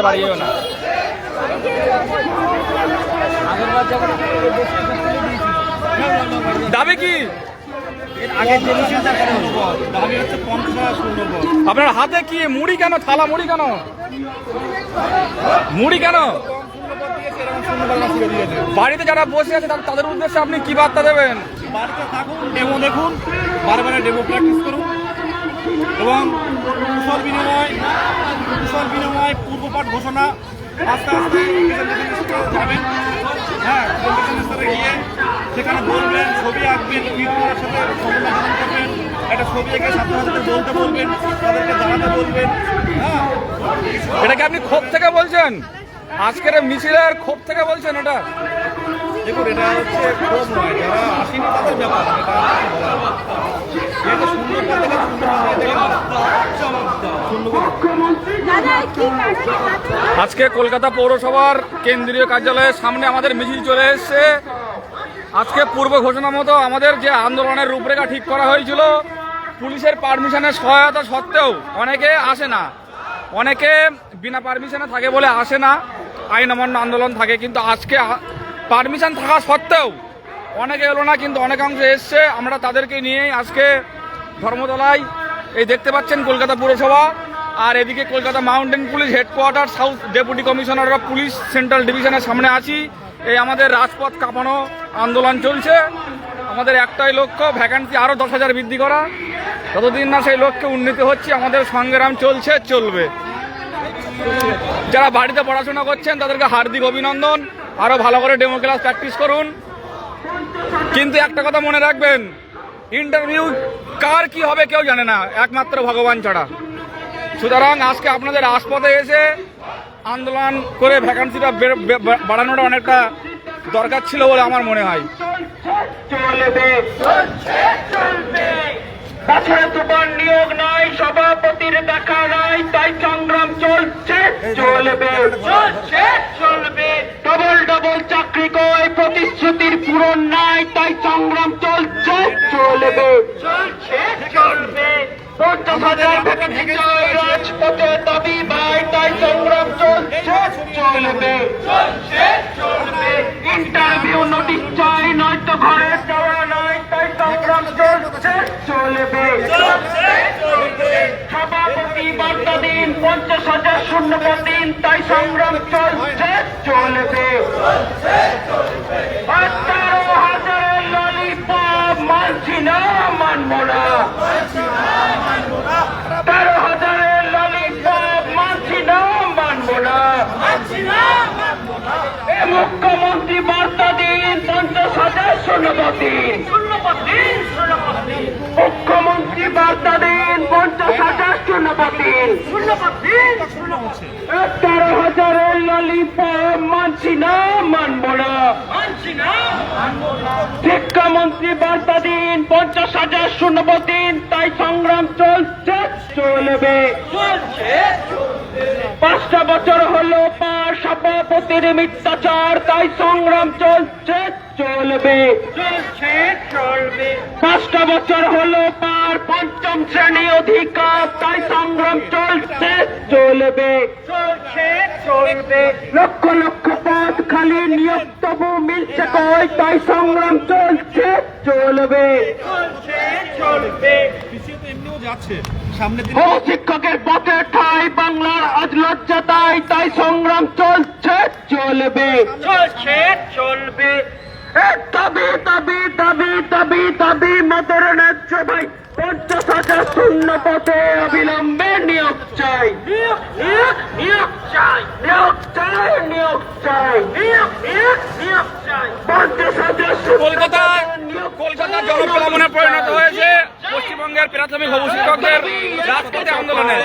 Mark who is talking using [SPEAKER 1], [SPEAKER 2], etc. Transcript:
[SPEAKER 1] বাড়িও না। দাবি কি? আপনার হাতে কি মুড়ি কেন? থালা মুড়ি কেন? মুড়ি কেন? বাড়িতে যারা বসে আছে তাদের উদ্দেশ্যে আপনি কি বার্তা দেবেন?
[SPEAKER 2] বাড়িতে থাকুন, ডেমো দেখুন, বারে ডেমো প্র্যাকটিস করুন এবং কুশল বিনিময় পূর্বপাঠ ঘোষণা আস্তে আস্তে যাবেন। হ্যাঁ, গিয়ে সেখানে বলবেন, ছবি আঁকবেন, টুইট করার সাথে সম্মেলন করবেন, একটা ছবি এঁকে ছাত্রছাত্রীদের বলতে বলবেন, তাদেরকে জানাতে বলবেন। হ্যাঁ,
[SPEAKER 1] এটাকে আপনি ক্ষোভ থেকে বলছেন? আজকের মিছিলের ক্ষোভ থেকে বলছেন এটা?
[SPEAKER 2] দেখুন, এটা হচ্ছে ক্ষোভ নয়, যারা আসেনি তাদের ব্যাপার। এটা
[SPEAKER 1] আজকে কলকাতা পৌরসভার কেন্দ্রীয় কার্যালয়ের সামনে আমাদের মিছিল চলে এসেছে। আজকে পূর্ব ঘোষণা মতো আমাদের যে আন্দোলনের রূপরেখা ঠিক করা হয়েছিল, পুলিশের পারমিশনের সহায়তা সত্ত্বেও অনেকে আসে না, অনেকে বিনা পারমিশনে থাকে বলে আসে না, আইন অমান্য আন্দোলন থাকে। কিন্তু আজকে পারমিশন থাকা সত্ত্বেও অনেকে এলো না, কিন্তু অনেকাংশ এসছে। আমরা তাদেরকে নিয়েই আজকে ধর্মতলায় এই দেখতে পাচ্ছেন কলকাতা পুরসভা, আর এদিকে Kolkata mountain police headquarter south deputy commissioner of police central ডিভিশনের সামনে আছি। এই আমাদের রাজপথ কাঁপানো আন্দোলন চলছে। আমাদের একটাই লক্ষ্য, ভ্যাকান্সি আরও 10,000 বৃদ্ধি করা। যতদিন না সেই লক্ষ্যে উন্নীত হচ্ছে, আমাদের সংগ্রাম চলছে, চলবে। যারা বাড়িতে পড়াশোনা করছেন তাদেরকে হার্দিক অভিনন্দন, আরও ভালো করে ডেমো ক্লাস প্র্যাকটিস করুন। কিন্তু একটা কথা মনে রাখবেন, ইন্টারভিউ কার কি হবে কেউ জানে না, একমাত্র ভগবান ছাড়া। সুতরাং আজকে আপনাদের রাজপথে এসে আন্দোলন করে ভ্যাকান্সিটা বাড়ানোটা অনেকটা দরকার ছিল বলে আমার মনে হয়।
[SPEAKER 3] তোমার নিয়োগ নাই, সভাপতির দেখা নাই, তাই সংগ্রাম চলছে, চলবে, চলবে। ডবল চাকরি কই, প্রতিশ্রুতির পূরণ নাই, তাই সংগ্রাম চলছে, চলবে, চলবে। 50,000 ভ্যাকেন্সি চাই, রাজপথে দাবি ভাই, তাই সংগ্রাম চলছে, চলবে, চলবে। ইন্টারভিউ নোটিশ চাই, নয়তো ঘরে যাওয়া নাই, তাই সংগ্রাম চলছে, চলবে, সভাপতি বার্তা দিন, 50,000 শূন্যপদ দিন, তাই সংগ্রাম চলছে, চলবে। 18,000 ললিপপ মানছি না, মানব না। 13,000 ললিপপ মানছি না, মানব না। মুখ্যমন্ত্রী বার্তা দিন, 50,000 শূন্যপদ দিন। মুখ্যমন্ত্রী বার্তা দিন, 50,000 শূন্যপদ দিন। 13,000 ললিপপ মানছি না, মানব না। শিক্ষামন্ত্রী বার্তা দিন, 50,000 শূন্যপদ দিন, তাই সংগ্রাম চলছে, চলবে। 5টা বছর হলো পার, সভাপতির মিথ্যাচার, তাই সংগ্রাম চলছে, চলবে, চলবে। 5টা বছর হলো পার, 5ম শ্রেণী অধিকার, তাই সংগ্রাম চলছে, চলবে, চলবে। লক্ষ লক্ষ পদ খালি, নিয়োগ তবু মিলছে কই, তাই সংগ্রাম চলছে, চলবে, চলবে। শিক্ষকের পথে ঠাই, বাংলার আজ লজ্জা তাই, তাই সংগ্রাম চলছে, চলবে, চলবে। দাবি দাবি দাবি দাবি দাবি মদের ন্যায্য ভাই, 50,000 শূন্য পথে অবিলম্বে নিয়োগ চাই, নিয়োগ চাই, নিয়োগ চাই, নিয়োগ চাই, নিয়োগ চাই। 50,000
[SPEAKER 1] কলকাতা জনপ্লাবনে পরিণত হয়েছে পশ্চিমবঙ্গের প্রাথমিক শিক্ষকদের রাজপথে আন্দোলনে।